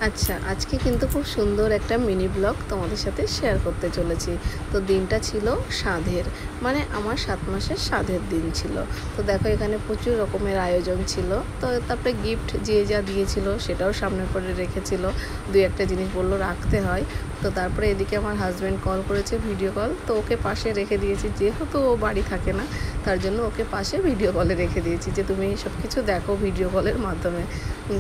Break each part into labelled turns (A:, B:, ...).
A: আচ্ছা, আজকে কিন্তু খুব সুন্দর একটা মিনি ব্লগ তোমাদের সাথে শেয়ার করতে চলেছি। তো দিনটা ছিল সাধের, মানে আমার 7 মাসের সাধের দিন ছিল। তো দেখো এখানে প্রচুর রকমের আয়োজন ছিল। তো তারপরে গিফট যে যা দিয়েছিল সেটাও সামনে করে রেখেছিল। 2-একটা জিনিস বললো রাখতে হয়। তো তারপরে এদিকে আমার হাজব্যান্ড কল করেছে, ভিডিও কল। তো ওকে পাশে রেখে দিয়েছি, যেহেতু ও বাড়ি থাকে না, তার জন্য ওকে পাশে ভিডিও কলে রেখে দিয়েছি যে তুমি সব কিছু দেখো ভিডিও কলের মাধ্যমে।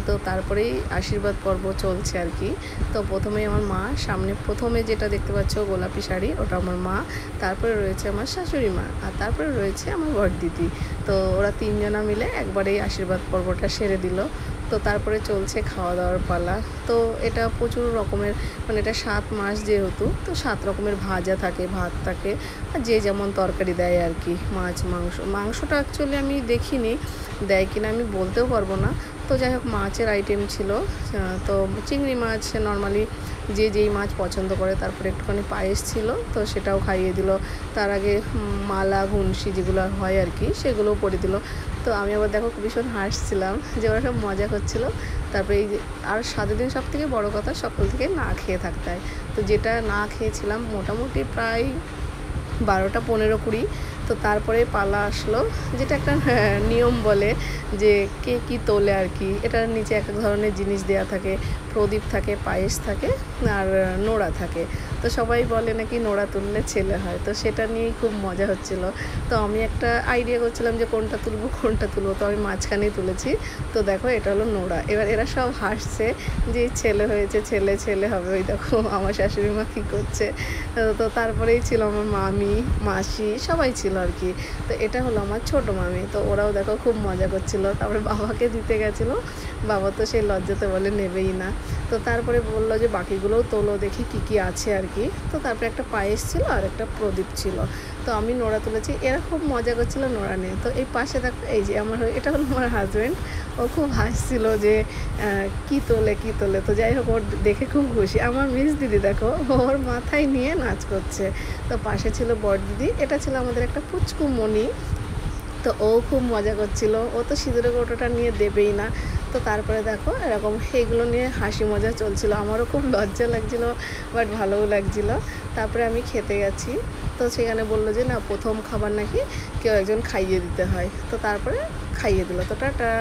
A: তো তারপরেই আশীর্বাদ পর্ব চলছে আর কি। তো প্রথমেই আমার মা, সামনে প্রথমে যেটা দেখতে পাচ্ছ গোলাপি শাড়ি, ওটা আমার মা। তারপরে রয়েছে আমার শাশুড়ি মা, আর তারপরে রয়েছে আমার বড়দিদি। তো ওরা তিনজনা মিলে একবারেই আশীর্বাদ পর্বটা সেরে দিল। তো তারপরে চলছে খাওয়া দাওয়ার পালা। তো এটা প্রচুর রকমের, মানে এটা 7 মাস যেহেতু, তো 7 রকমের ভাজা থাকে, ভাত থাকে, আর যে যেমন তরকারি দেয় আর কি। মাছ, মাংসটা অ্যাকচুয়ালি আমি দেখিনি, দেয় কিনা আমি বলতেও পারবো না। তো যাই হোক, মাছের আইটেম ছিল। তো চিংড়ি মাছ নর্মালি যে যেই মাছ পছন্দ করে। তারপরে একটুখানি পায়েস ছিল, তো সেটাও খাইয়ে দিল। তার আগে মালা ঘুনসি যেগুলো হয় আর কি, সেগুলোও করে দিল। তো আমি আবার দেখো ভীষণ হাসছিলাম যে ওরা সব মজা করছিল। তারপরে এই যে, আর সাথে দিন সব থেকে বড়ো কথা, সকাল থেকে না খেয়ে থাকতে হয়। তো যেটা না খেয়েছিলাম মোটামুটি প্রায় 12টা 15-20। তো তারপরে পালা আসলো, যেটা একটা নিয়ম বলে যে কে কী তোলে আর কি। এটার নিচে এক ধরনের জিনিস দেয়া থাকে, প্রদীপ থাকে, পায়েস থাকে, আর নোড়া থাকে। তো সবাই বলে নাকি নোড়া তুললে ছেলে হয়। তো সেটা নিয়েই খুব মজা হচ্ছিল। তো আমি একটা আইডিয়া করছিলাম যে কোনটা তুলবো। তো আমি মাঝখানেই তুলেছি। তো দেখো এটা হলো নোড়া। এবার এরা সব হাসছে যে ছেলে হয়েছে, ছেলে ছেলে হবে। ওই দেখো আমার শাশুড়ি মা কী করছে। তো তারপরেই ছিল আমার মামি, মাসি, সবাই ছিল আর কি। তো এটা হলো আমার ছোটো মামি। তো ওরাও দেখো খুব মজা করছিল। তারপরে বাবাকে দিতে গেছিলো, বাবা তো সেই লজ্জাতে বলে নেবেই না। তো তারপরে বললো যে বাকিগুলোও তোলো, দেখি কী কী আছে আর কি। তো তারপরে একটা পায়েস ছিল আর একটা প্রদীপ ছিল। তো আমি নোড়া তুলেছি, এরা খুব মজা করছিলো নোড়া নিয়ে। তো এই পাশে দেখো, এই যে এটা হলো আমার হাজব্যান্ড। ও খুব হাসছিল যে কী তোলে। তো যাই হোক, ওর দেখে খুব খুশি। আমার মিস দিদি দেখো, ওর মাথায় নিয়ে নাচ করছে। তো পাশে ছিল বড় দিদি, এটা ছিল আমাদের একটা পুচকু মণি। তো ও খুব মজা করছিল, ও তো সিঁদুরের কৌটোটা নিয়ে দেবেই না। তো তারপরে দেখো এরকম এইগুলো নিয়ে হাসি মজা চলছিল। আমারও খুব লজ্জা লাগছিলো, বাট ভালোও লাগছিলো। তারপরে আমি খেতে গেছি। তো সেখানে বললো যে না, প্রথম খাবার নাকি কেউ একজন খাইয়ে দিতে হয়। তো তারপরে খাইয়ে দিল। তো টাটা।